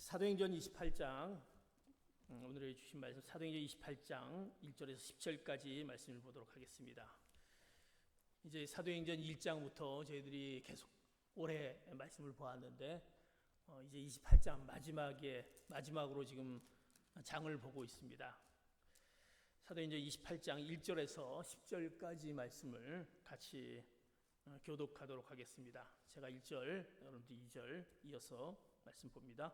사도행전 28장 오늘 주신 말씀 사도행전 28장 1절에서 10절까지 말씀을 보도록 하겠습니다. 이제 사도행전 1장부터 저희들이 계속 올해 말씀을 보았는데 이제 28장 마지막으로 지금 장을 보고 있습니다. 사도행전 28장 1절에서 10절까지 말씀을 같이 교독하도록 하겠습니다. 제가 1절, 여러분들 2절 이어서 말씀 봅니다.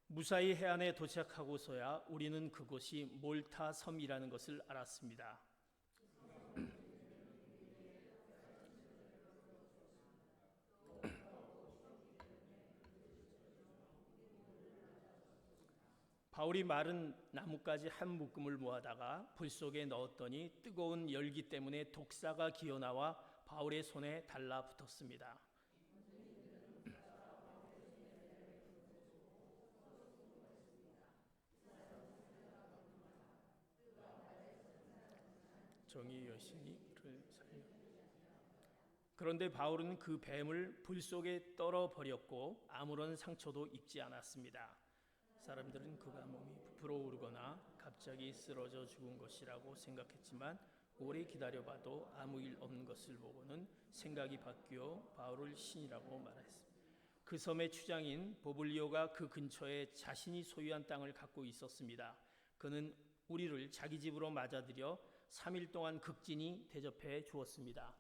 무사히 해안에 도착하고서야 우리는 그곳이 몰타 섬이라는 것을 알았습니다. 바울이 마른 나뭇가지 한 묶음을 모아다가 불 속에 넣었더니 뜨거운 열기 때문에 독사가 기어나와 바울의 손에 달라붙었습니다. 정의 여신이 그를 살려. 그런데 바울은 그 뱀을 불 속에 떨어 버렸고 아무런 상처도 입지 않았습니다. 사람들은 그가 몸이 부풀어 오르거나 갑자기 쓰러져 죽은 것이라고 생각했지만 오래 기다려봐도 아무 일 없는 것을 보고는 생각이 바뀌어 바울을 신이라고 말했습니다. 그 섬의 추장인 보블리오가 그 근처에 자신이 소유한 땅을 갖고 있었습니다. 그는 우리를 자기 집으로 맞아들여 3일 동안 극진히 대접해 주었습니다.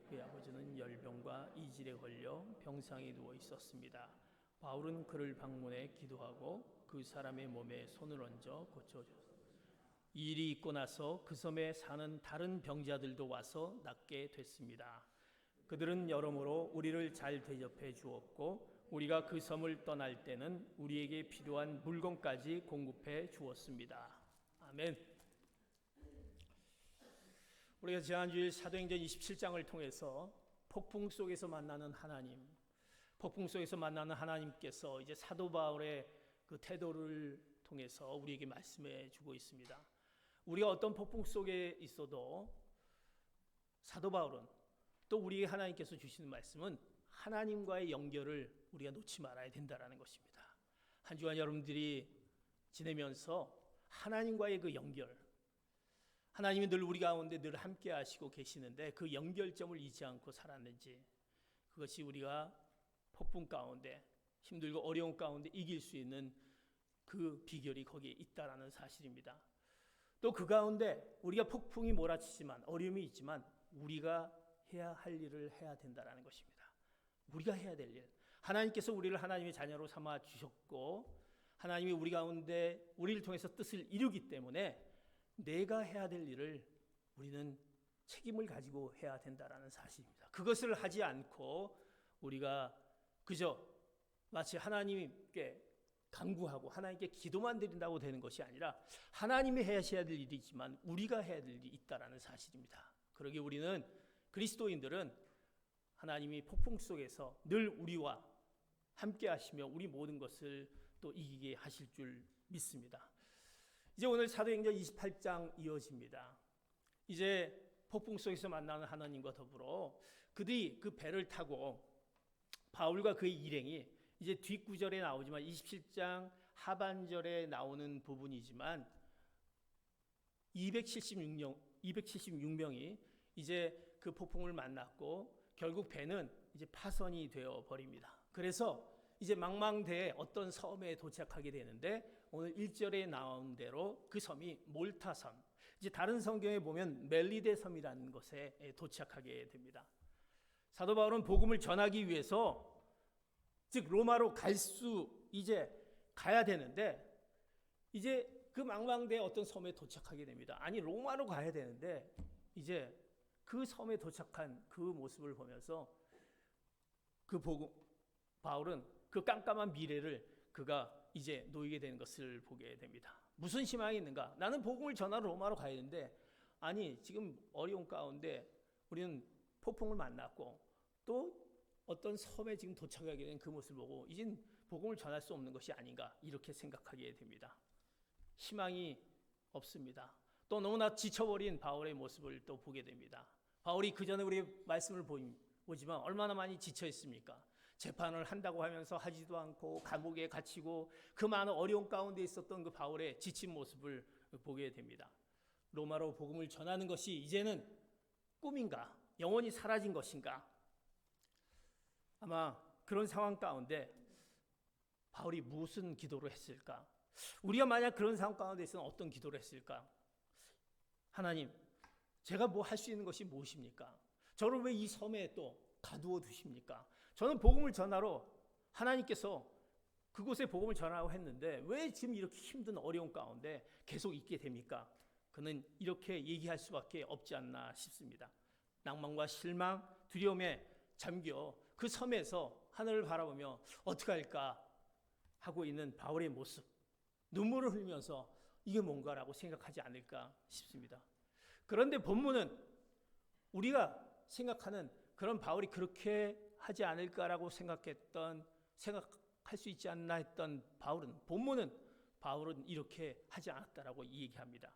그의 아버지는 열병과 이질에 걸려 병상에 누워 있었습니다. 바울은 그를 방문해 기도하고 그 사람의 몸에 손을 얹어 고쳐줬습니다. 이 일이 있고 나서 그 섬에 사는 다른 병자들도 와서 낫게 됐습니다. 그들은 여러모로 우리를 잘 대접해 주었고 우리가 그 섬을 떠날 때는 우리에게 필요한 물건까지 공급해 주었습니다. 아멘. 우리가 지난주일 사도행전 27장을 통해서 폭풍 속에서 만나는 하나님, 폭풍 속에서 만나는 하나님께서 이제 사도 바울의 그 태도를 통해서 우리에게 말씀해 주고 있습니다. 우리가 어떤 폭풍 속에 있어도 사도 바울은 또 우리에게 하나님께서 주시는 말씀은 하나님과의 연결을 우리가 놓지 말아야 된다는 것입니다. 한 주간 여러분들이 지내면서 하나님과의 그 연결, 하나님이 늘 우리 가운데 늘 함께 하시고 계시는데 그 연결점을 잊지 않고 살았는지, 그것이 우리가 폭풍 가운데 힘들고 어려운 가운데 이길 수 있는 그 비결이 거기에 있다라는 사실입니다. 또 그 가운데 우리가 폭풍이 몰아치지만 어려움이 있지만 우리가 해야 할 일을 해야 된다라는 것입니다. 우리가 해야 될 일, 하나님께서 우리를 하나님의 자녀로 삼아 주셨고 하나님이 우리 가운데 우리를 통해서 뜻을 이루기 때문에 내가 해야 될 일을 우리는 책임을 가지고 해야 된다라는 사실입니다. 그것을 하지 않고 우리가 그저 마치 하나님께 간구하고 하나님께 기도만 드린다고 되는 것이 아니라 하나님이 하셔야 될 일이지만 우리가 해야 될 일이 있다라는 사실입니다. 그러기에 우리는 그리스도인들은 하나님이 폭풍 속에서 늘 우리와 함께 하시며 우리 모든 것을 또 이기게 하실 줄 믿습니다. 이제 오늘 사도행전 28장 이어집니다. 이제 폭풍 속에서 만나는 하나님과 더불어 그들이 그 배를 타고 바울과 그의 일행이 이제 뒷구절에 나오지만 27장 하반절에 나오는 부분이지만 276명이 이제 그 폭풍을 만났고 결국 배는 이제 파선이 되어 버립니다. 그래서 이제 망망대해 어떤 섬에 도착하게 되는데 오늘 1절에 나온 대로 그 섬이 몰타 섬, 이제 다른 성경에 보면 멜리데 섬이라는 곳에 도착하게 됩니다. 사도 바울은 복음을 전하기 위해서 즉 로마로 이제 가야 되는데 이제 그 망망대해 어떤 섬에 도착하게 됩니다. 아니 로마로 가야 되는데 이제 그 섬에 도착한 그 모습을 보면서 바울은 그 깜깜한 미래를 그가 이제 놓이게 되는 것을 보게 됩니다. 무슨 희망이 있는가? 나는 복음을 전하러 로마로 가야 되는데 아니 지금 어려운 가운데 우리는 폭풍을 만났고 또 어떤 섬에 지금 도착하게 된 그 모습을 보고 이젠 복음을 전할 수 없는 것이 아닌가 이렇게 생각하게 됩니다. 희망이 없습니다. 또 너무나 지쳐버린 바울의 모습을 또 보게 됩니다. 바울이 그 전에 우리 말씀을 보지만 얼마나 많이 지쳐 있습니까? 재판을 한다고 하면서 하지도 않고 감옥에 갇히고 그 많은 어려운 가운데 있었던 그 바울의 지친 모습을 보게 됩니다. 로마로 복음을 전하는 것이 이제는 꿈인가? 영원히 사라진 것인가? 아마 그런 상황 가운데 바울이 무슨 기도를 했을까? 우리가 만약 그런 상황 가운데 있으면 어떤 기도를 했을까? 하나님, 제가 뭐 할 수 있는 것이 무엇입니까? 저를 왜 이 섬에 또 가두어 두십니까? 저는 복음을 전하러 하나님께서 그곳에 복음을 전하라고 했는데 왜 지금 이렇게 힘든 어려운 가운데 계속 있게 됩니까? 그는 이렇게 얘기할 수밖에 없지 않나 싶습니다. 낭만과 실망, 두려움에 잠겨 그 섬에서 하늘을 바라보며 어떻게 할까 하고 있는 바울의 모습, 눈물을 흘리면서 이게 뭔가라고 생각하지 않을까 싶습니다. 그런데 본문은 우리가 생각하는 그런 바울이 그렇게 하지 않을까라고 생각할 수 있지 않나 했던 본문은 바울은 이렇게 하지 않았다라고 얘기합니다.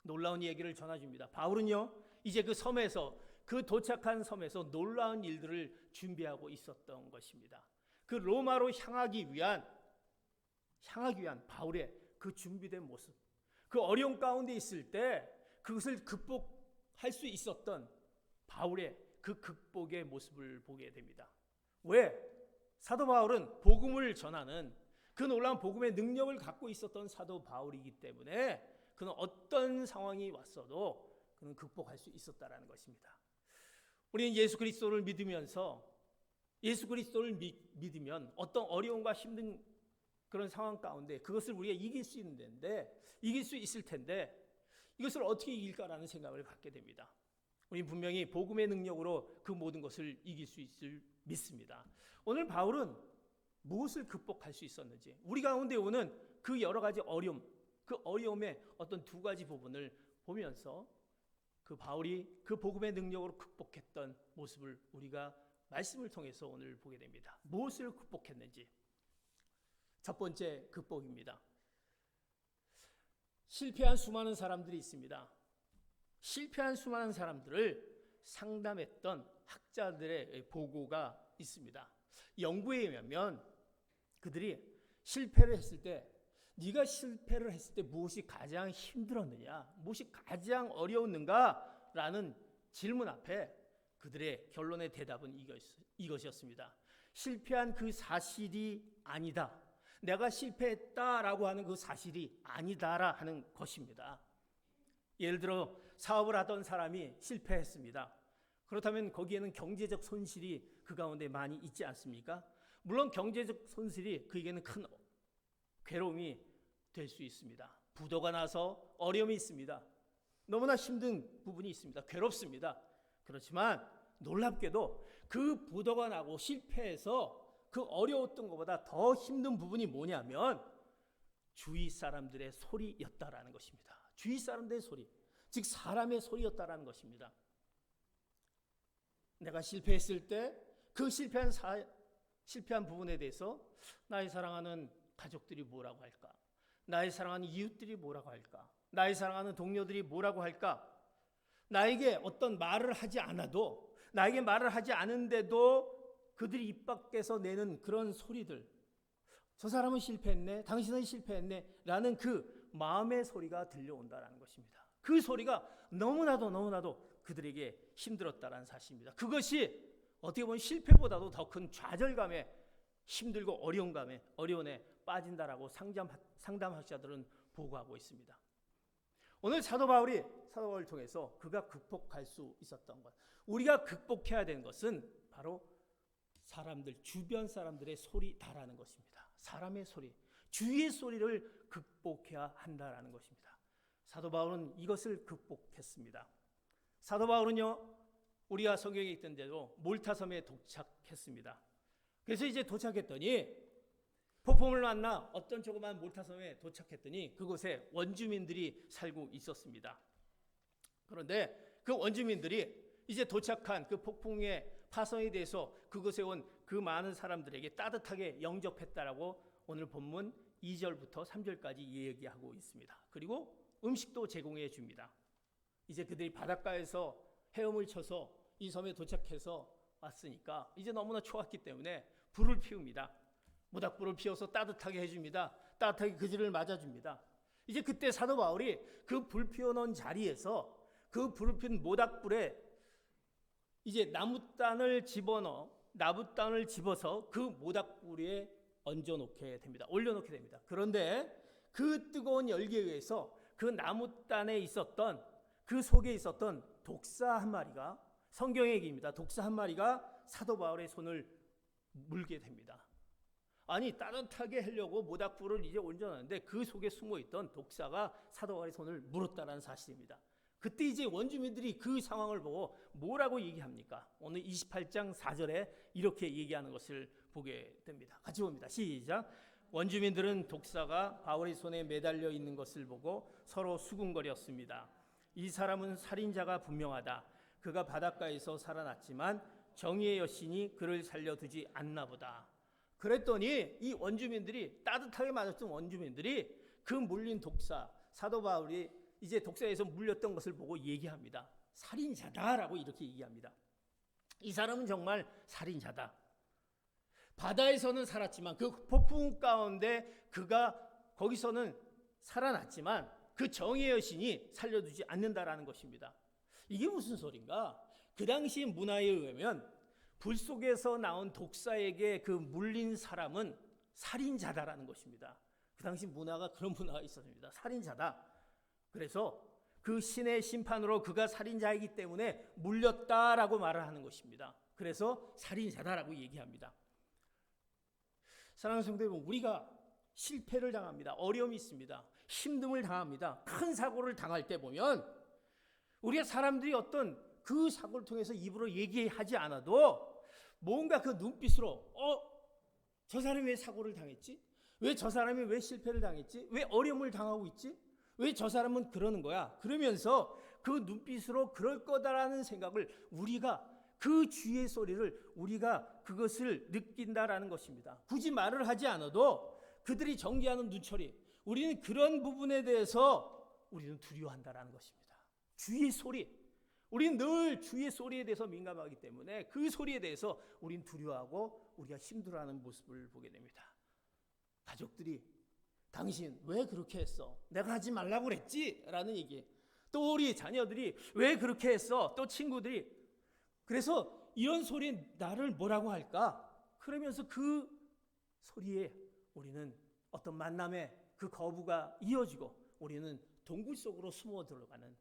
놀라운 얘기를 전해줍니다. 바울은요, 이제 그 섬에서, 그 도착한 섬에서 놀라운 일들을 준비하고 있었던 것입니다. 그 로마로 향하기 위한 바울의 그 준비된 모습, 그 어려운 가운데 있을 때 그것을 극복할 수 있었던 바울의 그 극복의 모습을 보게 됩니다. 왜? 사도 바울은 복음을 전하는 그 놀라운 복음의 능력을 갖고 있었던 사도 바울이기 때문에 그는 어떤 상황이 왔어도 그는 극복할 수 있었다라는 것입니다. 우리는 예수 그리스도를 믿으면서 믿으면 어떤 어려움과 힘든 그런 상황 가운데 그것을 우리가 이길 수 있을 텐데 이것을 어떻게 이길까라는 생각을 갖게 됩니다. 우리는 분명히 복음의 능력으로 그 모든 것을 이길 수 있을 믿습니다. 오늘 바울은 무엇을 극복할 수 있었는지, 우리 가운데 오는 그 여러 가지 어려움, 그 어려움의 어떤 두 가지 부분을 보면서 그 바울이 그 복음의 능력으로 극복했던 모습을 우리가 말씀을 통해서 오늘 보게 됩니다. 무엇을 극복했는지. 첫 번째 극복입니다. 실패한 수많은 사람들이 있습니다. 실패한 수많은 사람들을 상담했던 학자들의 보고가 있습니다. 연구에 의하면 그들이 실패를 했을 때, 네가 실패를 했을 때 무엇이 가장 힘들었느냐, 무엇이 가장 어려웠는가 라는 질문 앞에 그들의 결론의 대답은 이것이었습니다. 실패한 그 사실이 아니다, 내가 실패했다라고 하는 그 사실이 아니다라 하는 것입니다. 예를 들어 사업을 하던 사람이 실패했습니다. 그렇다면 거기에는 경제적 손실이 그 가운데 많이 있지 않습니까? 물론 경제적 손실이 그에게는 큰 괴로움이 될 수 있습니다. 부도가 나서 어려움이 있습니다. 너무나 힘든 부분이 있습니다. 괴롭습니다. 그렇지만 놀랍게도 그 부도가 나고 실패해서 그 어려웠던 것보다 더 힘든 부분이 뭐냐면 주위 사람들의 소리였다라는 것입니다. 주위 사람들의 소리, 즉 사람의 소리였다라는 것입니다. 내가 실패했을 때 그 실패한 부분에 대해서 나의 사랑하는 가족들이 뭐라고 할까? 나의 사랑하는 이웃들이 뭐라고 할까? 나의 사랑하는 동료들이 뭐라고 할까? 나에게 어떤 말을 하지 않아도, 나에게 말을 하지 않은데도 그들이 입 밖에서 내는 그런 소리들, 저 사람은 실패했네, 당신은 실패했네 라는 그 마음의 소리가 들려온다는 것입니다. 그 소리가 너무나도 그들에게 힘들었다는 사실입니다. 그것이 어떻게 보면 실패보다도 더 큰 좌절감에, 힘들고 어려움에 빠진다라고 상담학자들은 보고하고 있습니다. 오늘 사도 바울을 통해서 그가 극복할 수 있었던 것, 우리가 극복해야 되는 것은 바로 주변 사람들의 소리다라는 것입니다. 사람의 소리, 주위의 소리를 극복해야 한다라는 것입니다. 사도 바울은 이것을 극복했습니다. 사도 바울은요, 우리가 성경에 있던 대로 몰타섬에 도착했습니다. 그래서 이제 도착했더니 폭풍을 만나 어떤 조그만 몰타섬에 도착했더니 그곳에 원주민들이 살고 있었습니다. 그런데 그 원주민들이 이제 도착한 그 폭풍의 파손에 대해서 그곳에 온 그 많은 사람들에게 따뜻하게 영접했다라고 오늘 본문 2절부터 3절까지 얘기하고 있습니다. 그리고 음식도 제공해 줍니다. 이제 그들이 바닷가에서 헤엄을 쳐서 이 섬에 도착해서 왔으니까 이제 너무나 추웠기 때문에 불을 피웁니다. 모닥불을 피워서 따뜻하게 해줍니다. 따뜻하게 그들을 맞아줍니다. 이제 그때 사도 바울이 그 불 피워놓은 자리에서 그 불을 피운 모닥불에 이제 나무단을 집어서 그 모닥불에 얹어놓게 됩니다. 올려놓게 됩니다. 그런데 그 뜨거운 열기에 의해서 그 나무단에 있었던 그 속에 있었던 독사 한 마리가, 성경의 얘기입니다. 독사 한 마리가 사도 바울의 손을 물게 됩니다. 아니, 따뜻하게 하려고 모닥불을 이제 얹어놨는데 그 속에 숨어있던 독사가 사도 바울의 손을 물었다는 사실입니다. 그때 이제 원주민들이 그 상황을 보고 뭐라고 얘기합니까? 오늘 28장 4절에 이렇게 얘기하는 것을 보게 됩니다. 같이 봅니다. 시작. 원주민들은 독사가 바울의 손에 매달려 있는 것을 보고 서로 수군거렸습니다. 이 사람은 살인자가 분명하다. 그가 바닷가에서 살아났지만 정의의 여신이 그를 살려두지 않나 보다. 그랬더니 이 원주민들이, 따뜻하게 맞았던 원주민들이 그 물린 독사, 사도 바울이 이제 독사에서 물렸던 것을 보고 얘기합니다. 살인자다라고 이렇게 얘기합니다. 이 사람은 정말 살인자다. 바다에서는 살았지만 그 폭풍 가운데 그가 거기서는 살아났지만 그 정의의 여신이 살려두지 않는다라는 것입니다. 이게 무슨 소린가? 그 당시 문화에 의하면 불 속에서 나온 독사에게 그 물린 사람은 살인자다라는 것입니다. 그 당시 문화가 그런 문화가 있었습니다. 살인자다. 그래서 그 신의 심판으로 그가 살인자이기 때문에 물렸다라고 말을 하는 것입니다. 그래서 살인자다라고 얘기합니다. 사랑하는 성도 여러분, 우리가 실패를 당합니다. 어려움이 있습니다. 힘듦을 당합니다. 큰 사고를 당할 때 보면 우리가 사람들이 어떤 그 사고를 통해서 입으로 얘기하지 않아도 뭔가 그 눈빛으로 저 사람이 왜 사고를 당했지? 왜 저 사람이 왜 실패를 당했지? 왜 어려움을 당하고 있지? 왜 저 사람은 그러는 거야? 그러면서 그 눈빛으로 그럴 거다라는 생각을 우리가, 그 주의 소리를 우리가 그것을 느낀다라는 것입니다. 굳이 말을 하지 않아도 그들이 전개하는 눈초리, 우리는 그런 부분에 대해서 우리는 두려워한다라는 것입니다. 주의 소리, 우리는 늘 주의 소리에 대해서 민감하기 때문에 그 소리에 대해서 우리는 두려워하고 우리가 힘들어하는 모습을 보게 됩니다. 가족들이 당신 왜 그렇게 했어? 내가 하지 말라고 그랬지? 라는 얘기. 또 우리 자녀들이 왜 그렇게 했어? 또 친구들이. 그래서 이런 소리에 나를 뭐라고 할까? 그러면서 그 소리에 우리는 어떤 만남의 그 거부가 이어지고 우리는 동굴 속으로 숨어 들어가는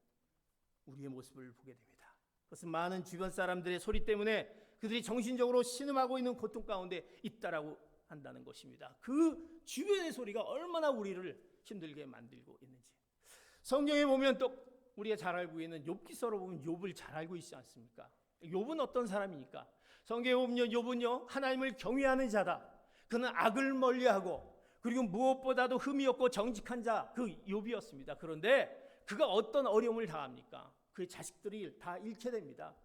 우리의 모습을 보게 됩니다. 그것은 많은 주변 사람들의 소리 때문에 그들이 정신적으로 신음하고 있는 고통 가운데 있다라고 한다는 것입니다. 그 주변의 소리가 얼마나 우리를 힘들게 만들고 있는지. 성경에 보면 또 우리가 잘 알고 있는 욥기서로 보면 욥을 잘 알고 있지 않습니까? 욥은 어떤 사람이니까? 성경에 보면 욥은요, 하나님을 경외하는 자다. 그는 악을 멀리하고 그리고 무엇보다도 흠이 없고 정직한 자, 그 욥이었습니다. 그런데 그가 어떤 어려움을 당합니까? 그의 자식들이 다 잃게 됩니다.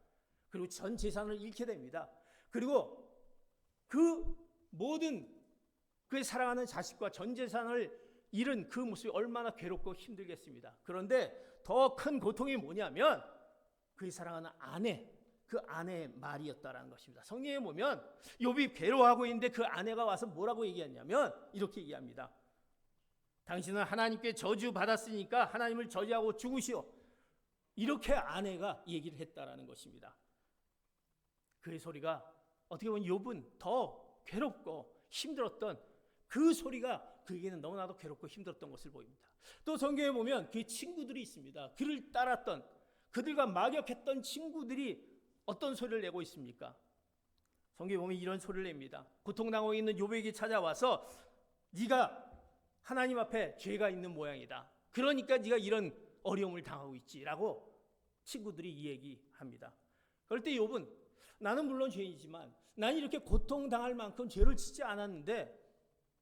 그리고 전 재산을 잃게 됩니다. 그리고 그 모든 그의 사랑하는 자식과 전 재산을 잃은 그 모습이 얼마나 괴롭고 힘들겠습니다. 그런데 더 큰 고통이 뭐냐면 그의 사랑하는 아내, 그 아내의 말이었다라는 것입니다. 성경에 보면 욥이 괴로워하고 있는데 그 아내가 와서 뭐라고 얘기했냐면 이렇게 얘기합니다. 당신은 하나님께 저주받았으니까 하나님을 저주하고 죽으시오. 이렇게 아내가 얘기를 했다라는 것입니다. 그의 소리가 어떻게 보면 욥은 더 괴롭고 힘들었던 그 소리가 그에게는 너무나도 괴롭고 힘들었던 것을 보입니다. 또 성경에 보면 그의 친구들이 있습니다. 그를 따랐던, 그들과 막역했던 친구들이 어떤 소리를 내고 있습니까? 성경에 보면 이런 소리를 냅니다. 고통당하고 있는 욥에게 찾아와서 네가 하나님 앞에 죄가 있는 모양이다. 그러니까 네가 이런 어려움을 당하고 있지라고 친구들이 이 얘기합니다. 그럴 때 욥은 나는 물론 죄인이지만 난 이렇게 고통당할 만큼 죄를 짓지 않았는데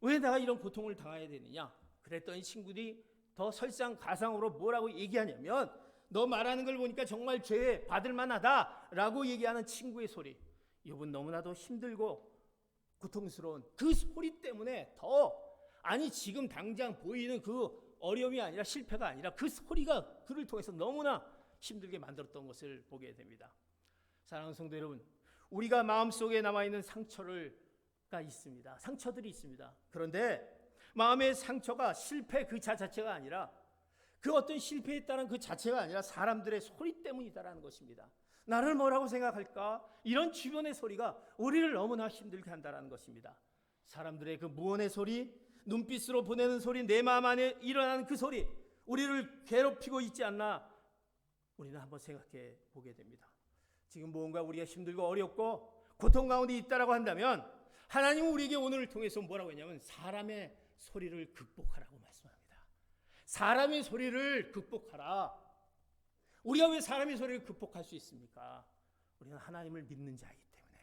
왜 내가 이런 고통을 당해야 되느냐? 그랬더니 친구들이 더 설상가상으로 뭐라고 얘기하냐면 너 말하는 걸 보니까 정말 죄 받을 만하다라고 얘기하는 친구의 소리. 욥은 너무나도 힘들고 고통스러운 그 소리 때문에 더, 아니 지금 당장 보이는 그 어려움이 아니라 실패가 아니라 그 소리가 그를 통해서 너무나 힘들게 만들었던 것을 보게 됩니다. 사랑하는 성도 여러분, 우리가 마음속에 남아있는 상처를 있습니다. 상처들이 있습니다. 그런데 마음의 상처가 실패 그 자체가 아니라, 그 어떤 실패에 따른 그 자체가 아니라 사람들의 소리 때문이다라는 것입니다. 나를 뭐라고 생각할까? 이런 주변의 소리가 우리를 너무나 힘들게 한다는 것입니다. 사람들의 그 무언의 소리, 눈빛으로 보내는 소리, 내 마음 안에 일어나는 그 소리, 우리를 괴롭히고 있지 않나 우리는 한번 생각해 보게 됩니다. 지금 무언가 우리가 힘들고 어렵고 고통 가운데 있다라고 한다면 하나님은 우리에게 오늘을 통해서 뭐라고 했냐면 사람의 소리를 극복하라고 말씀합니다. 사람의 소리를 극복하라. 우리가 왜 사람의 소리를 극복할 수 있습니까? 우리는 하나님을 믿는 자이기 때문에,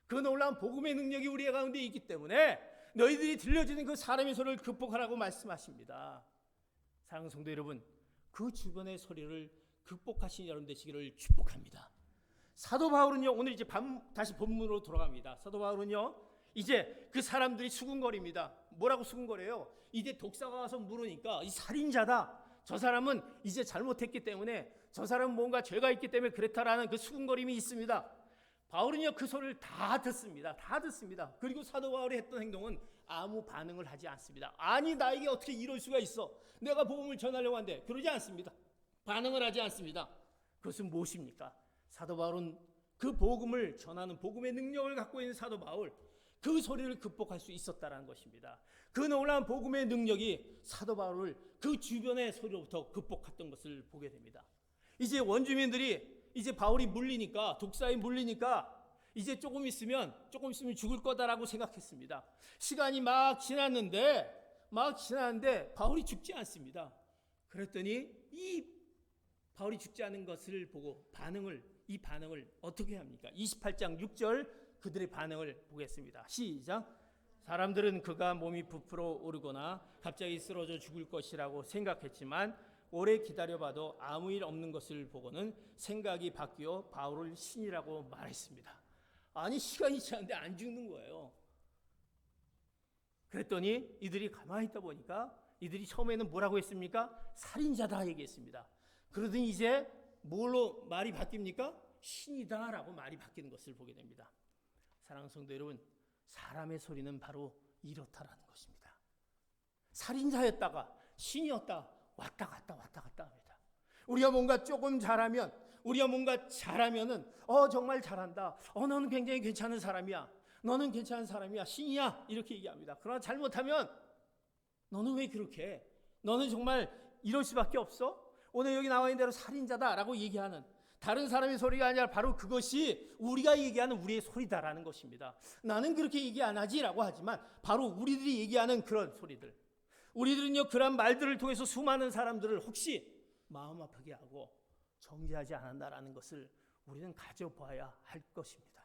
그 놀라운 복음의 능력이 우리 가운데 있기 때문에 너희들이 들려지는 그 사람의 소리를 극복하라고 말씀하십니다. 사랑하는 성도 여러분, 그 주변의 소리를 극복하신 여러분 되시기를 축복합니다. 사도 바울은요, 오늘 이제 다시 본문으로 돌아갑니다. 사도 바울은요, 이제 그 사람들이 수군거립니다. 뭐라고 수군거려요? 이제 독사가 와서 물으니까 이 살인자다, 저 사람은 이제 잘못했기 때문에, 저 사람은 뭔가 죄가 있기 때문에 그렇다라는 그 수군거림이 있습니다. 바울은요, 그 소리를 다 듣습니다. 다 듣습니다. 그리고 사도 바울이 했던 행동은 아무 반응을 하지 않습니다. 아니, 나에게 어떻게 이럴 수가 있어? 내가 복음을 전하려고 하는데. 그러지 않습니다. 반응을 하지 않습니다. 그것은 무엇입니까? 사도 바울은 그 복음을 전하는 복음의 능력을 갖고 있는 사도 바울, 그 소리를 극복할 수 있었다는 것입니다. 그 놀라운 복음의 능력이 사도 바울을 그 주변의 소리로부터 극복했던 것을 보게 됩니다. 이제 원주민들이 이제 바울이 물리니까, 독사에 물리니까 이제 조금 있으면 죽을 거다라고 생각했습니다. 시간이 막 지났는데 바울이 죽지 않습니다. 그랬더니 이 바울이 죽지 않은 것을 보고 이 반응을 어떻게 합니까? 28장 6절 그들의 반응을 보겠습니다. 시작. 사람들은 그가 몸이 부풀어 오르거나 갑자기 쓰러져 죽을 것이라고 생각했지만 오래 기다려봐도 아무 일 없는 것을 보고는 생각이 바뀌어 바울을 신이라고 말했습니다. 아니, 시간이 지났는데 안 죽는 거예요. 그랬더니 이들이 가만히 있다 보니까 이들이 처음에는 뭐라고 했습니까? 살인자다 얘기했습니다. 그러더니 이제 뭘로 말이 바뀝니까? 신이다라고 말이 바뀌는 것을 보게 됩니다. 사랑하는 성도 여러분, 사람의 소리는 바로 이렇다라는 것입니다. 살인자였다가 신이었다 왔다 갔다 합니다. 우리가 뭔가 조금 잘하면, 우리가 뭔가 잘하면은 정말 잘한다, 너는 굉장히 괜찮은 사람이야, 너는 괜찮은 사람이야, 신이야, 이렇게 얘기합니다. 그러나 잘못하면 너는 왜 그렇게 해? 너는 정말 이럴 수밖에 없어? 오늘 여기 나와 있는 대로 살인자다라고 얘기하는 다른 사람의 소리가 아니라 바로 그것이 우리가 얘기하는 우리의 소리다라는 것입니다. 나는 그렇게 얘기 안 하지라고 하지만 바로 우리들이 얘기하는 그런 소리들, 우리들은요, 그런 말들을 통해서 수많은 사람들을 혹시 마음 아프게 하고 정죄하지 않았다라는 것을 우리는 가져봐야 할 것입니다.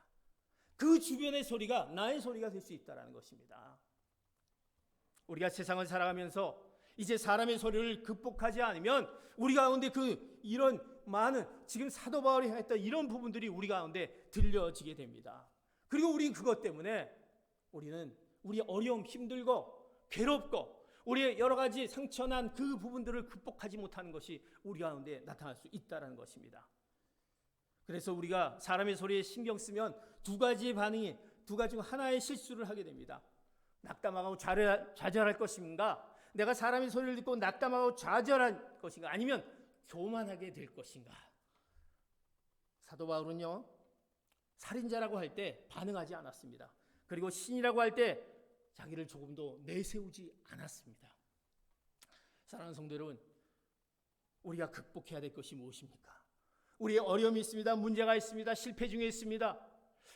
그 주변의 소리가 나의 소리가 될 수 있다는 것입니다. 우리가 세상을 살아가면서 이제 사람의 소리를 극복하지 않으면 우리 가운데 이런 많은 지금 사도 바울이 했던 이런 부분들이 우리 가운데 들려지게 됩니다. 그리고 우리 그것 때문에 우리는 우리 어려움, 힘들고 괴롭고 우리의 여러 가지 상처난 그 부분들을 극복하지 못하는 것이 우리 가운데 나타날 수 있다는 것입니다. 그래서 우리가 사람의 소리에 신경 쓰면 두 가지 중 하나의 실수를 하게 됩니다. 낙담하고 좌절할 것인가? 내가 사람의 소리를 듣고 낙담하고 좌절할 것인가? 아니면 교만하게 될 것인가? 사도 바울은요, 살인자라고 할 때 반응하지 않았습니다. 그리고 신이라고 할 때 자기를 조금도 내세우지 않았습니다. 사랑하는 성도 여러분, 우리가 극복해야 될 것이 무엇입니까? 우리의 어려움이 있습니다. 문제가 있습니다. 실패 중에 있습니다.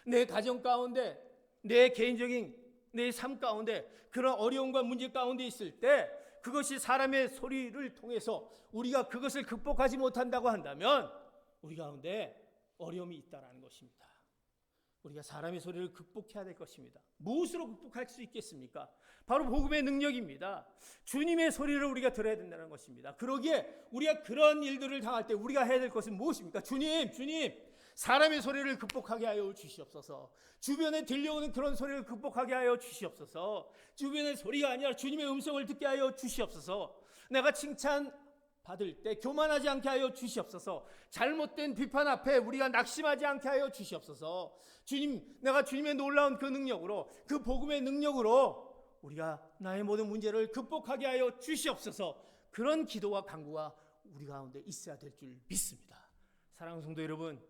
내 가정 가운데, 내 개인적인 내 삶 가운데 그런 어려움과 문제 가운데 있을 때 그것이 사람의 소리를 통해서 우리가 그것을 극복하지 못한다고 한다면 우리 가운데 어려움이 있다는 것입니다. 우리가 사람의 소리를 극복해야 될 것입니다. 무엇으로 극복할 수 있겠습니까? 바로 복음의 능력입니다. 주님의 소리를 우리가 들어야 된다는 것입니다. 그러기에 우리가 그런 일들을 당할 때 우리가 해야 될 것은 무엇입니까? 주님, 사람의 소리를 극복하게 하여 주시옵소서. 주변에 들려오는 그런 소리를 극복하게 하여 주시옵소서. 주변의 소리가 아니라 주님의 음성을 듣게 하여 주시옵소서. 내가 칭찬 받을 때 교만하지 않게 하여 주시옵소서. 잘못된 비판 앞에 우리가 낙심하지 않게 하여 주시옵소서. 주님, 내가 주님의 놀라운 그 능력으로, 그 복음의 능력으로 우리가 나의 모든 문제를 극복하게 하여 주시옵소서. 그런 기도와 간구가 우리 가운데 있어야 될 줄 믿습니다. 사랑하는 성도 여러분,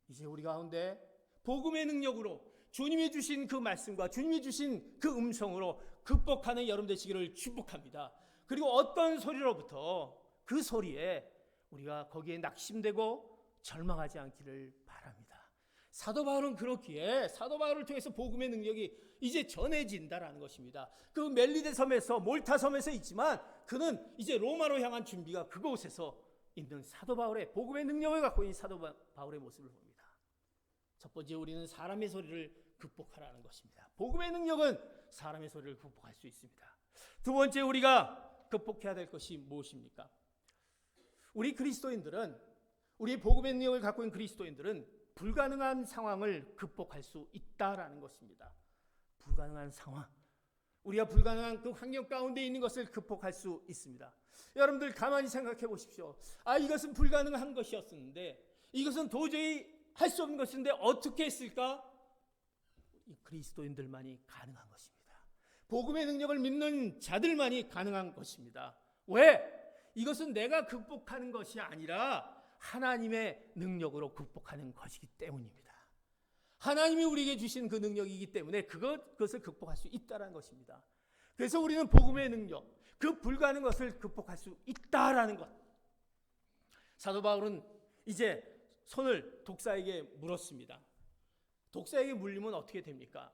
이제 우리 가운데 복음의 능력으로 주님이 주신 그 말씀과 주님이 주신 그 음성으로 극복하는 여러분 되시기를 축복합니다. 그리고 어떤 소리로부터 그 소리에 우리가 거기에 낙심되고 절망하지 않기를 바랍니다. 사도 바울은 그렇기에 사도 바울을 통해서 복음의 능력이 이제 전해진다라는 것입니다. 그 멜리데 섬에서, 몰타 섬에서 있지만 그는 이제 로마로 향한 준비가 그곳에서 있는 사도 바울의 복음의 능력을 갖고 있는 사도 바울의 모습을 봅니다. 첫 번째, 우리는 사람의 소리를 극복하라는 것입니다. 복음의 능력은 사람의 소리를 극복할 수 있습니다. 두 번째, 우리가 극복해야 될 것이 무엇입니까? 우리 그리스도인들은, 우리 복음의 능력을 갖고 있는 그리스도인들은 불가능한 상황을 극복할 수 있다라는 것입니다. 불가능한 상황, 우리가 불가능한 그 환경 가운데 있는 것을 극복할 수 있습니다. 여러분들 가만히 생각해 보십시오. 이것은 불가능한 것이었는데, 이것은 도저히 할 수 없는 것인데 어떻게 했을까? 이 그리스도인들만이 가능한 것입니다. 복음의 능력을 믿는 자들만이 가능한 것입니다. 왜? 이것은 내가 극복하는 것이 아니라 하나님의 능력으로 극복하는 것이기 때문입니다. 하나님이 우리에게 주신 그 능력이기 때문에 그것을 극복할 수 있다는 것입니다. 그래서 우리는 복음의 능력, 그 불가능한 것을 극복할 수 있다라는 것. 사도 바울은 이제 손을 독사에게 물었습니다. 독사에게 물리면 어떻게 됩니까?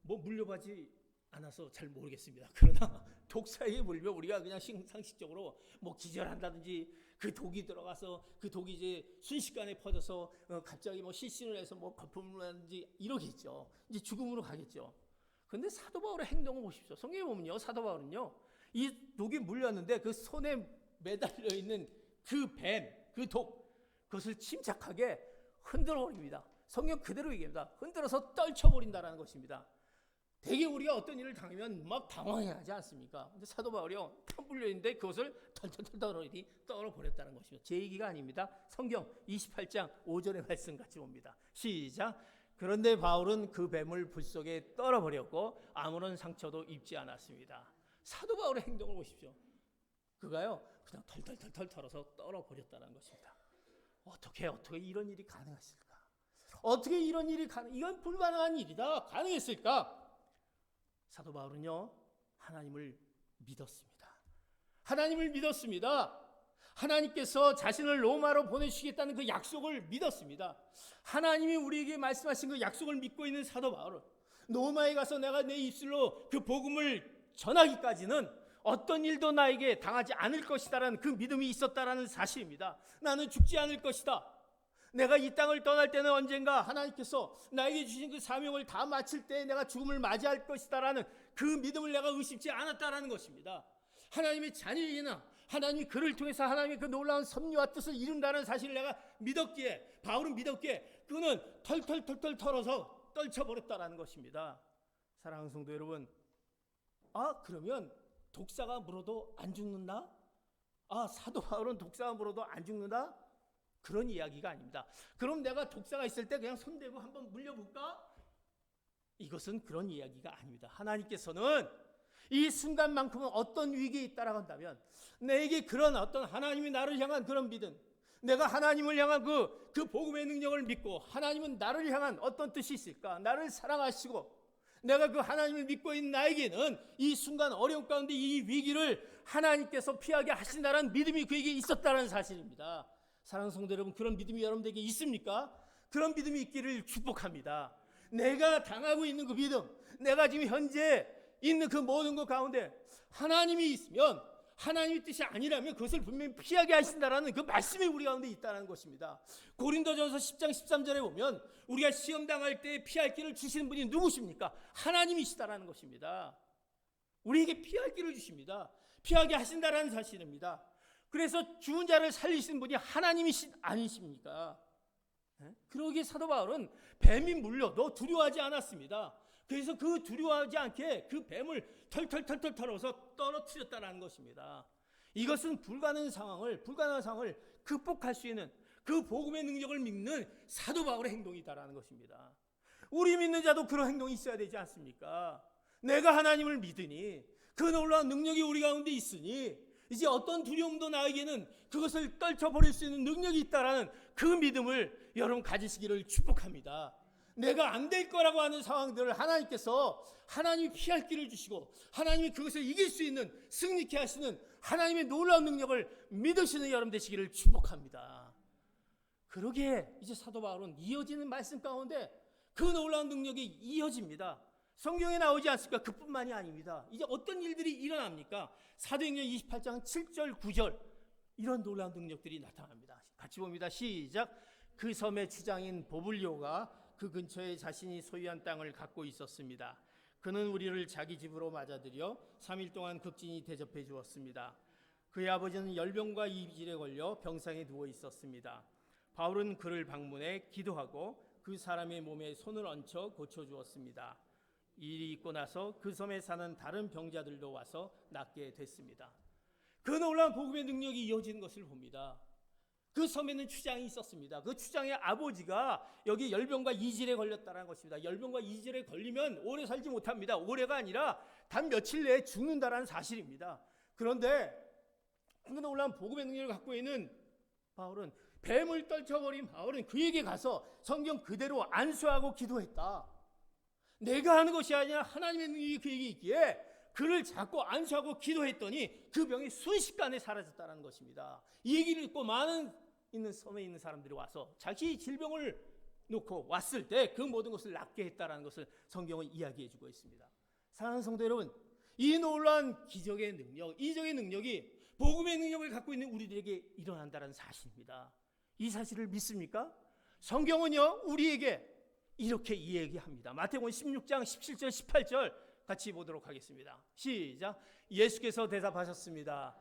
뭐 물려보지 않아서 잘 모르겠습니다. 그러나 독사에게 물리면 우리가 그냥 상식적으로 뭐 기절한다든지, 그 독이 들어가서 그 독이 이제 순식간에 퍼져서 갑자기 뭐 실신을 해서 뭐 거품을 하든지 이러겠죠. 이제 죽음으로 가겠죠. 그런데 사도 바울의 행동을 보십시오. 성경에 보면요, 사도 바울은요, 이 독이 물렸는데 그 손에 매달려 있는 그 뱀, 그 독, 그것을 침착하게 흔들어 버립니다. 성경 그대로 얘기합니다. 흔들어서 떨쳐버린다는 것입니다. 대개 우리가 어떤 일을 당하면 막 당황하지 않습니까? 근데 사도 바울이요, 탁 물려있는데 그것을 털털털 떨어버렸다는 것이죠. 제 얘기가 아닙니다. 성경 28장 5절의 말씀 같이 봅니다. 시작. 그런데 바울은 그 뱀을 불 속에 떨어버렸고 아무런 상처도 입지 않았습니다. 사도 바울의 행동을 보십시오. 그가요, 그냥 털털털 털어서 떨어버렸다는 것입니다. 어떻게 이런 일이 가능했을까? 어떻게 이런 일이 이건 불가능한 일이다. 가능했을까? 사도 바울은요, 하나님을 믿었습니다. 하나님을 믿었습니다. 하나님께서 자신을 로마로 보내주시겠다는 그 약속을 믿었습니다. 하나님이 우리에게 말씀하신 그 약속을 믿고 있는 사도 바울은 로마에 가서 내가 내 입술로 그 복음을 전하기까지는 어떤 일도 나에게 당하지 않을 것이다라는 그 믿음이 있었다라는 사실입니다. 나는 죽지 않을 것이다. 내가 이 땅을 떠날 때는 언젠가 하나님께서 나에게 주신 그 사명을 다 마칠 때 내가 죽음을 맞이할 것이다라는 그 믿음을 내가 의심치 않았다라는 것입니다. 하나님의 자녀이나 하나님이 그를 통해서 하나님의 그 놀라운 섭리와 뜻을 이룬다는 사실을 내가 믿었기에, 바울은 믿었기에 그는 털털 털어서 떨쳐버렸다라는 것입니다. 사랑하는 성도 여러분, 그러면 독사가 물어도 안 죽는다? 사도 바울은 독사가 물어도 안 죽는다? 그런 이야기가 아닙니다. 그럼 내가 독사가 있을 때 그냥 손대고 한번 물려볼까? 이것은 그런 이야기가 아닙니다. 하나님께서는 이 순간만큼은 어떤 위기에 있다라고 한다면 내게 그런 어떤 하나님이 나를 향한 그런 믿음, 내가 하나님을 향한 그 복음의 능력을 믿고 하나님은 나를 향한 어떤 뜻이 있을까? 나를 사랑하시고 내가 그 하나님을 믿고 있는 나에게는 이 순간 어려움 가운데 이 위기를 하나님께서 피하게 하신다는 믿음이 그에게 있었다는 사실입니다. 사랑하는 성도 여러분, 그런 믿음이 여러분들에게 있습니까? 그런 믿음이 있기를 축복합니다. 내가 당하고 있는 그 믿음, 내가 지금 현재 있는 그 모든 것 가운데 하나님이 있으면, 하나님의 뜻이 아니라면 그것을 분명히 피하게 하신다라는 그 말씀이 우리 가운데 있다는 것입니다. 고린도전서 10장 13절에 보면 우리가 시험 당할 때 피할 길을 주시는 분이 누구십니까? 하나님이시다라는 것입니다. 우리에게 피할 길을 주십니다. 피하게 하신다라는 사실입니다. 그래서 죽은 자를 살리시는 분이 하나님이신 아니십니까? 그러기에 사도 바울은 뱀이 물려도 두려워하지 않았습니다. 그래서 그 두려워하지 않게 그 뱀을 털털 털어서 떨어뜨렸다는 것입니다. 이것은 불가능한 상황을 극복할 수 있는 그 복음의 능력을 믿는 사도 바울의 행동이다라는 것입니다. 우리 믿는 자도 그런 행동이 있어야 되지 않습니까? 내가 하나님을 믿으니 그 놀라운 능력이 우리 가운데 있으니 이제 어떤 두려움도 나에게는 그것을 떨쳐버릴 수 있는 능력이 있다라는 그 믿음을 여러분 가지시기를 축복합니다. 내가 안 될 거라고 하는 상황들을 하나님께서 하나님이 피할 길을 주시고 하나님이 그것을 이길 수 있는 승리케 하시는 하나님의 놀라운 능력을 믿으시는 여러분 되시기를 축복합니다. 그러기에 이제 사도 바울은 이어지는 말씀 가운데 그 놀라운 능력이 이어집니다. 성경에 나오지 않습니까? 그뿐만이 아닙니다. 이제 어떤 일들이 일어납니까? 사도행전 28장 7절 9절 이런 놀라운 능력들이 나타납니다. 같이 봅니다. 시작. 그 섬의 주장인 보블리오가 그 근처에 자신이 소유한 땅을 갖고 있었습니다. 그는 우리를 자기 집으로 맞아들여 3일 동안 극진히 대접해 주었습니다. 그의 아버지는 열병과 이질에 걸려 병상에 누워 있었습니다. 바울은 그를 방문해 기도하고 그 사람의 몸에 손을 얹혀 고쳐주었습니다. 이 일이 있고 나서 그 섬에 사는 다른 병자들도 와서 낫게 됐습니다. 그 놀라운 복음의 능력이 이어지는 것을 봅니다. 그 섬에는 추장이 있었습니다. 그 추장의 아버지가 여기 열병과 이질에 걸렸다는 것입니다. 열병과 이질에 걸리면 오래 살지 못합니다. 오래가 아니라 단 며칠 내에 죽는다는 사실입니다. 그런데 그 놀라운 복음의 능력을 갖고 있는 바울은 뱀을 떨쳐버린 바울은 그에게 가서 성경 그대로 안수하고 기도했다. 내가 하는 것이 아니라 하나님의 능력이 그에게 있기에 그를 잡고 안수하고 기도했더니 그 병이 순식간에 사라졌다는 것입니다. 이 얘기를 듣고 많은 있는 섬에 있는 사람들이 와서 자기 질병을 놓고 왔을 때 그 모든 것을 낫게 했다는 것을 성경은 이야기해 주고 있습니다. 사랑하는 성도 여러분, 이 놀라운 기적의 능력, 이적의 능력이 복음의 능력을 갖고 있는 우리들에게 일어난다는 사실입니다. 이 사실을 믿습니까? 성경은요 우리에게 이렇게 이야기합니다. 마태복음 16장 17절 18절 같이 보도록 하겠습니다. 시작. 예수께서 대답하셨습니다.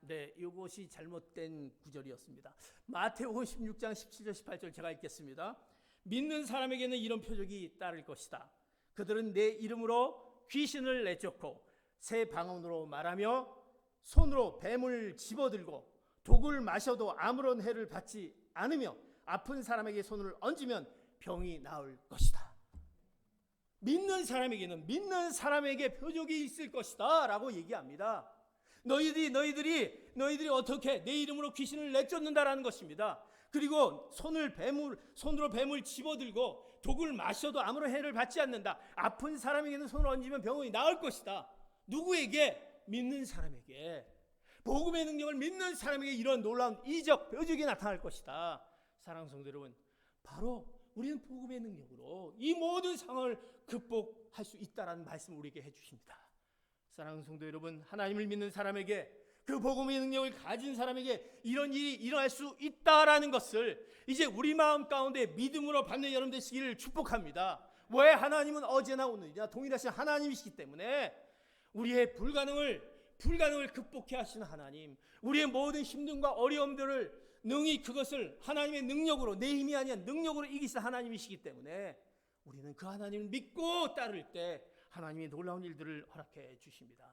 네, 이것이 잘못된 구절이었습니다. 마태복음 16장 17절 18절 제가 읽겠습니다. 믿는 사람에게는 이런 표적이 따를 것이다. 그들은 내 이름으로 귀신을 내쫓고 새 방언으로 말하며 손으로 뱀을 집어들고 독을 마셔도 아무런 해를 받지 않으며 아픈 사람에게 손을 얹으면 병이 나을 것이다. 믿는 사람에게 표적이 있을 것이다 라고 얘기합니다. 너희들이 어떻게 내 이름으로 귀신을 내쫓는다라는 것입니다. 그리고 손으로 뱀을 집어들고 독을 마셔도 아무런 해를 받지 않는다. 아픈 사람에게는 손을 얹으면 병이 나을 것이다. 누구에게? 믿는 사람에게. 복음의 능력을 믿는 사람에게 이런 놀라운 이적 표적이 나타날 것이다. 사랑하는 성도 여러분, 바로 우리는 복음의 능력으로 이 모든 상황을 극복할 수 있다라는 말씀을 우리에게 해주십니다. 사랑하는 성도 여러분, 하나님을 믿는 사람에게, 그 복음의 능력을 가진 사람에게 이런 일이 일어날 수 있다라는 것을 이제 우리 마음 가운데 믿음으로 받는 여러분 되시기를 축복합니다. 왜? 하나님은 어제나 오늘이나 동일하신 하나님이시기 때문에 우리의 불가능을 극복해 하시는 하나님, 우리의 모든 힘듦과 어려움들을 능히 그것을 하나님의 능력으로, 내 힘이 아니라 능력으로 이기신 하나님이시기 때문에 우리는 그 하나님을 믿고 따를 때 하나님이 놀라운 일들을 허락해 주십니다.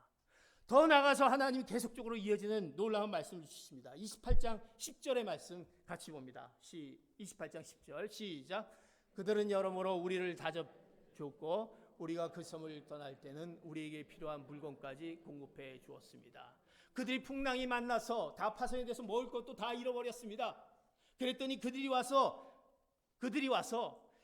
더 나아가서 하나님이 계속적으로 이어지는 놀라운 말씀을 주십니다. 28장 10절의 말씀 같이 봅니다. 28장 10절 시작. 그들은 여러모로 우리를 다잡줬고 우리가 그 섬을 떠날 때는 우리에게 필요한 물건까지 공급해 주었습니다. 그들이 풍랑이 만나서 다 파손이 돼서 먹을 것도 다 잃어버렸습니다. 그랬더니 그들이 와서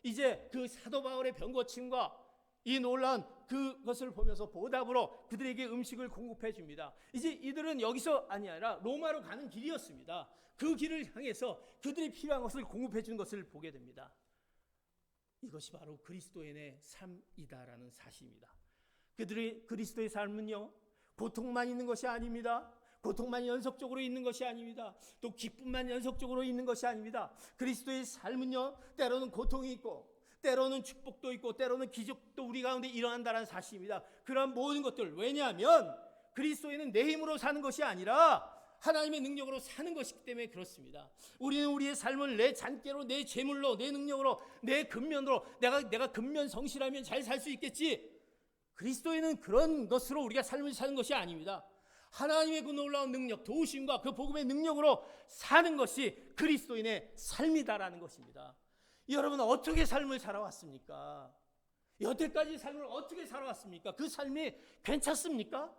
이제 그 사도 바울의 병고침과 이 놀라운 그것을 보면서 보답으로 그들에게 음식을 공급해 줍니다. 이제 이들은 여기서 아니라 로마로 가는 길이었습니다. 그 길을 향해서 그들이 필요한 것을 공급해 준 것을 보게 됩니다. 이것이 바로 그리스도인의 삶이다라는 사실입니다. 그들의 그리스도의 삶은요, 고통만 있는 것이 아닙니다. 고통만 연속적으로 있는 것이 아닙니다. 또 기쁨만 연속적으로 있는 것이 아닙니다. 그리스도의 삶은요, 때로는 고통이 있고 때로는 축복도 있고 때로는 기적도 우리 가운데 일어난다는 사실입니다. 그런 모든 것들, 왜냐하면 그리스도인은 내 힘으로 사는 것이 아니라 하나님의 능력으로 사는 것이기 때문에 그렇습니다. 우리는 우리의 삶을 내 잔꾀로, 내 재물로, 내 능력으로, 내 근면으로 내가 근면 성실하면 잘 살 수 있겠지. 그리스도인은 그런 것으로 우리가 삶을 사는 것이 아닙니다. 하나님의 그 놀라운 능력, 도우심과 그 복음의 능력으로 사는 것이 그리스도인의 삶이다라는 것입니다. 여러분 어떻게 삶을 살아왔습니까? 여태까지 삶을 어떻게 살아왔습니까? 그 삶이 괜찮습니까?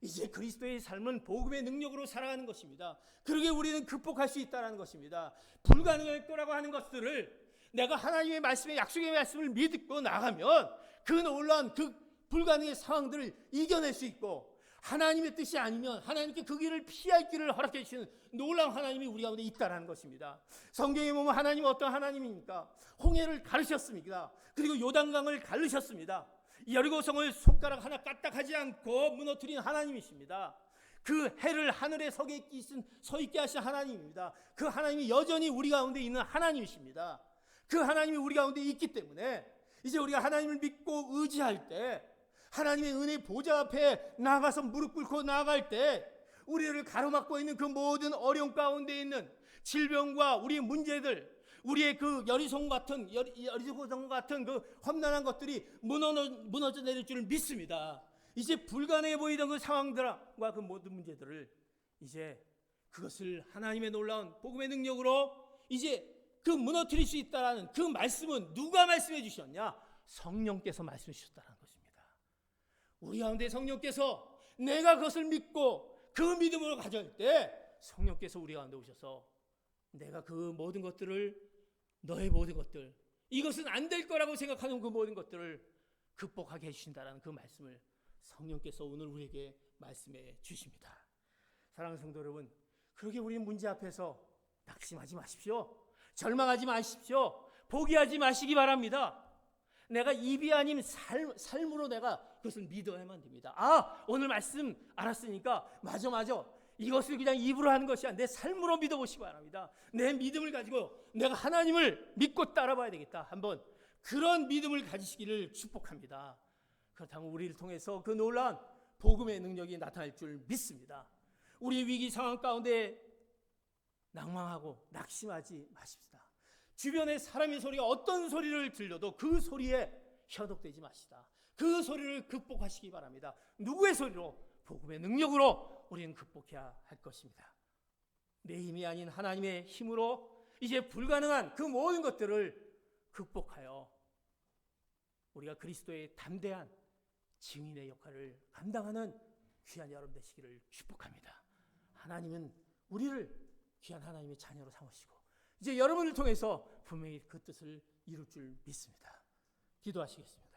이제 그리스도의 삶은 복음의 능력으로 살아가는 것입니다. 그러게 우리는 극복할 수 있다는 것입니다. 불가능할 거라고 하는 것들을 내가 하나님의 말씀에 약속의 말씀을 믿고 나가면 그 놀라운 그 불가능의 상황들을 이겨낼 수 있고, 하나님의 뜻이 아니면 하나님께 그 길을 피할 길을 허락해 주시는 놀라운 하나님이 우리 가운데 있다는 것입니다. 성경에 보면 하나님은 어떤 하나님입니까? 홍해를 가르셨습니다. 그리고 요단강을 가르셨습니다. 여리고성을 손가락 하나 까딱하지 않고 무너뜨린 하나님이십니다. 그 해를 하늘에 서 있게 하신 하나님입니다. 그 하나님이 여전히 우리 가운데 있는 하나님이십니다. 그 하나님이 우리 가운데 있기 때문에 이제 우리가 하나님을 믿고 의지할 때, 하나님의 은혜 보좌 앞에 나가서 무릎 꿇고 나아갈 때, 우리를 가로막고 있는 그 모든 어려움 가운데 있는 질병과 우리의 문제들, 우리의 그 여리고성 같은 그 험난한 것들이 무너져 내릴 줄을 믿습니다. 이제 불가능해 보이던 그 상황들과 그 모든 문제들을 이제 그것을 하나님의 놀라운 복음의 능력으로 이제 그 무너뜨릴 수 있다라는 그 말씀은 누가 말씀해 주셨냐? 성령께서 말씀해 주셨다는 것입니다. 우리 가운데 성령께서 내가 그것을 믿고 그 믿음으로 가져갈 때 성령께서 우리 가운데 오셔서 내가 그 모든 것들을, 너의 모든 것들, 이것은 안 될 거라고 생각하는 그 모든 것들을 극복하게 해주신다는 그 말씀을 성령께서 오늘 우리에게 말씀해 주십니다. 사랑하는 성도 여러분, 그렇게 우리는 문제 앞에서 낙심하지 마십시오. 절망하지 마십시오. 포기하지 마시기 바랍니다. 내가 입이 아닌 삶으로 내가 그것을 믿어야만 됩니다. 오늘 말씀 알았으니까 맞아. 이것을 그냥 입으로 하는 것이 아니라 내 삶으로 믿어보시기 바랍니다. 내 믿음을 가지고 내가 하나님을 믿고 따라봐야 되겠다. 한번 그런 믿음을 가지시기를 축복합니다. 그렇다면 우리를 통해서 그 놀라운 복음의 능력이 나타날 줄 믿습니다. 우리 위기 상황 가운데 낭망하고 낙심하지 마십시다. 주변에 사람의 소리가 어떤 소리를 들려도 그 소리에 현혹되지 마시다. 그 소리를 극복하시기 바랍니다. 누구의 소리로? 복음의 능력으로 우리는 극복해야 할 것입니다. 내 힘이 아닌 하나님의 힘으로 이제 불가능한 그 모든 것들을 극복하여 우리가 그리스도의 담대한 증인의 역할을 감당하는 귀한 여러분 되시기를 축복합니다. 하나님은 우리를 귀한 하나님의 자녀로 삼으시고 이제 여러분을 통해서 분명히 그 뜻을 이룰 줄 믿습니다. 기도하시겠습니다.